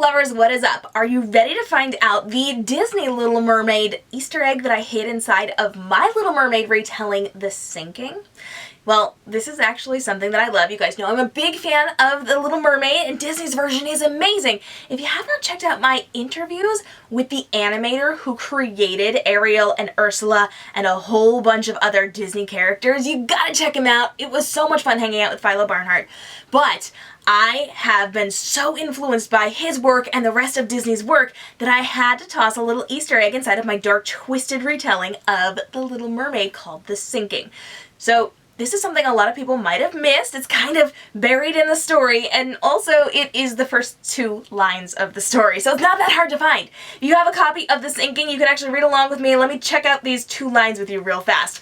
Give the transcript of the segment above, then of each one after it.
lovers, what is up? Are you ready to find out the Disney Little Mermaid Easter egg that I hid inside of My Little Mermaid retelling The Sinking? Well, this is actually something that I love. You guys know I'm a big fan of The Little Mermaid, and Disney's version is amazing. If you have not checked out my interviews with the animator who created Ariel and Ursula and a whole bunch of other Disney characters, you gotta check him out. It was so much fun hanging out with Philo Barnhart. But I have been so influenced by his work and the rest of Disney's work that I had to toss a little Easter egg inside of my dark, twisted retelling of The Little Mermaid called The Sinking. So this is something a lot of people might have missed. It's kind of buried in the story, and also it is the first 2 lines of the story, so it's not that hard to find. If you have a copy of The Sinking, you can actually read along with me, and let me check out these 2 lines with you real fast.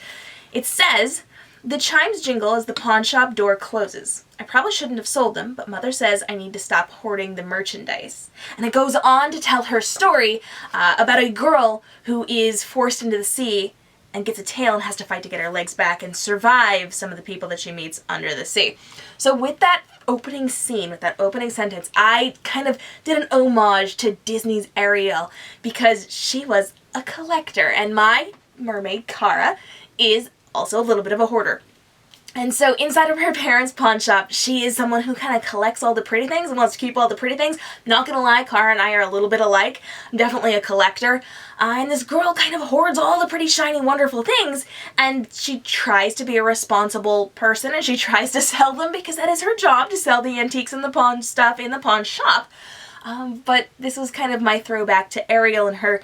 It says, "The chimes jingle as the pawn shop door closes. I probably shouldn't have sold them, but Mother says I need to stop hoarding the merchandise." And it goes on to tell her story about a girl who is forced into the sea and gets a tail and has to fight to get her legs back and survive some of the people that she meets under the sea. So with that opening scene, with that opening sentence, I kind of did an homage to Disney's Ariel because she was a collector, and my mermaid, Cara, is also a little bit of a hoarder. And so inside of her parents' pawn shop, she is someone who kind of collects all the pretty things and wants to keep all the pretty things. Not gonna lie, Cara and I are a little bit alike. I'm definitely a collector. And this girl kind of hoards all the pretty, shiny, wonderful things, and she tries to be a responsible person, and she tries to sell them because that is her job, to sell the antiques and the pawn stuff in the pawn shop. But this was kind of my throwback to Ariel and her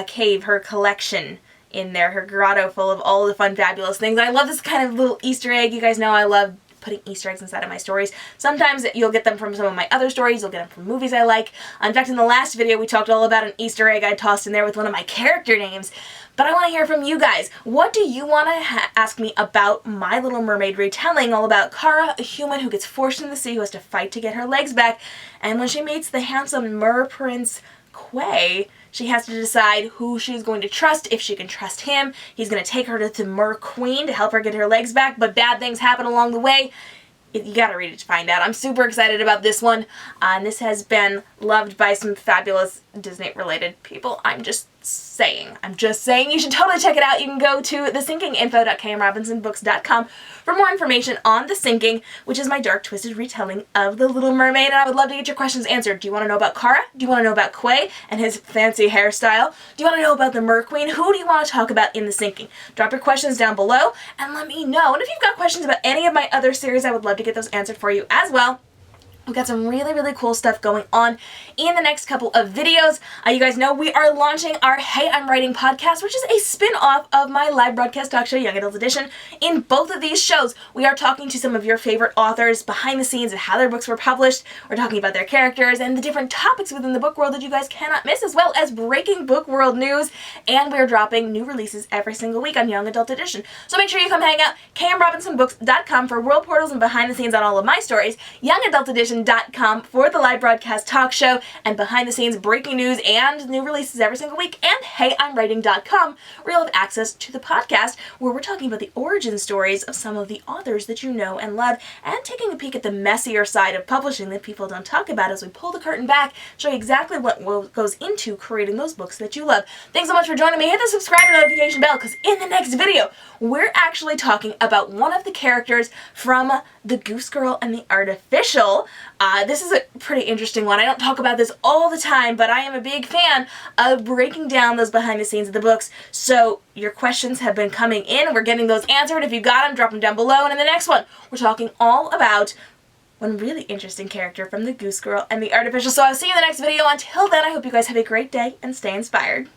cave, her collection in there, her grotto full of all the fun, fabulous things. I love this kind of little Easter egg. You guys know I love putting Easter eggs inside of my stories. Sometimes you'll get them from some of my other stories, you'll get them from movies I like. In fact, in the last video we talked all about an Easter egg I tossed in there with one of my character names. But I want to hear from you guys. What do you want to ask me about My Little Mermaid retelling, all about Cara, a human who gets forced into the sea, who has to fight to get her legs back, and when she meets the handsome mer prince Quay, she has to decide who she's going to trust, if she can trust him. He's going to take her to the Mer Queen to help her get her legs back, but bad things happen along the way. You gotta read it to find out. I'm super excited about this one, and this has been loved by some fabulous Disney-related people. I'm just saying you should totally check it out. You can go to thesinkinginfo.kmrobinsonbooks.com for more information on The Sinking, which is my dark, twisted retelling of The Little Mermaid, and I would love to get your questions answered. Do you want to know about Cara? Do you want to know about Quay and his fancy hairstyle? Do you want to know about the Mer Queen? Who do you want to talk about in The Sinking? Drop your questions down below and let me know. And if you've got questions about any of my other series, I would love to get those answered for you as well. We've got some really, really cool stuff going on in the next couple of videos. You guys know we are launching our Hey, I'm Writing podcast, which is a spin-off of my live broadcast talk show, Young Adult Edition. In both of these shows, we are talking to some of your favorite authors behind the scenes of how their books were published. We're talking about their characters and the different topics within the book world that you guys cannot miss, as well as breaking book world news. And we're dropping new releases every single week on Young Adult Edition. So make sure you come hang out, kmrobinsonbooks.com for world portals and behind the scenes on all of my stories, Young Adult Edition for the live broadcast talk show and behind the scenes breaking news and new releases every single week, and heyimwriting.com where you'll have access to the podcast where we're talking about the origin stories of some of the authors that you know and love, and taking a peek at the messier side of publishing that people don't talk about as we pull the curtain back, show you exactly what goes into creating those books that you love. Thanks so much for joining me. Hit the subscribe and notification bell, because in the next video we're actually talking about one of the characters from The Goose Girl and the Artificial. This is a pretty interesting one. I don't talk about this all the time, but I am a big fan of breaking down those behind the scenes of the books. So your questions have been coming in. We're getting those answered. If you got them, drop them down below. And in the next one, we're talking all about one really interesting character from The Goose Girl and the Artificial. So I'll see you in the next video. Until then, I hope you guys have a great day and stay inspired.